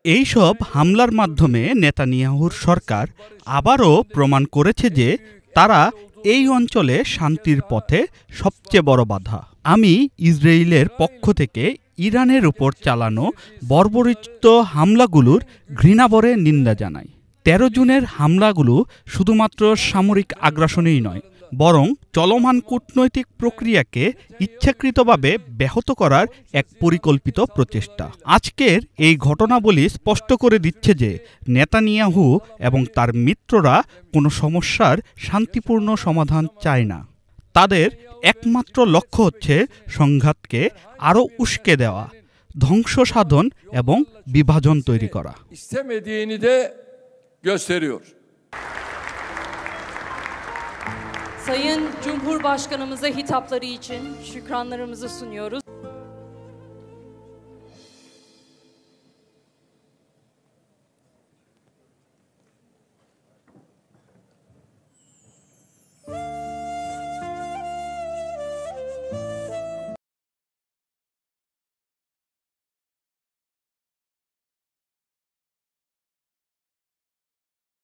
এইসব হামলার মাধ্যমে নেতানিয়াহুর সরকার আবারও প্রমাণ করেছে যে তারা এই অঞ্চলে শান্তির পথে সবচেয়ে বড় বাধা। আমি ইসরায়েলের পক্ষ থেকে ইরানের উপর চালানো বর্বরোচিত হামলাগুলোর ঘৃণাভরে নিন্দা জানাই। ১৩ জুনের হামলাগুলো শুধুমাত্র সামরিক আগ্রাসনই নয়, বরং চলমান কূটনৈতিক প্রক্রিয়াকে ইচ্ছাকৃতভাবে ব্যাহত করার এক পরিকল্পিত প্রচেষ্টা। আজকের এই ঘটনাবলী স্পষ্ট করে দিচ্ছে যে নেতানিয়াহু এবং তার মিত্ররা কোনো সমস্যার শান্তিপূর্ণ সমাধান চায় না। তাদের একমাত্র লক্ষ্য হচ্ছে সংঘাতকে আরও উস্কে দেওয়া, ধ্বংস সাধন এবং বিভাজন তৈরি করা। Sayın Cumhurbaşkanımıza hitapları için şükranlarımızı sunuyoruz.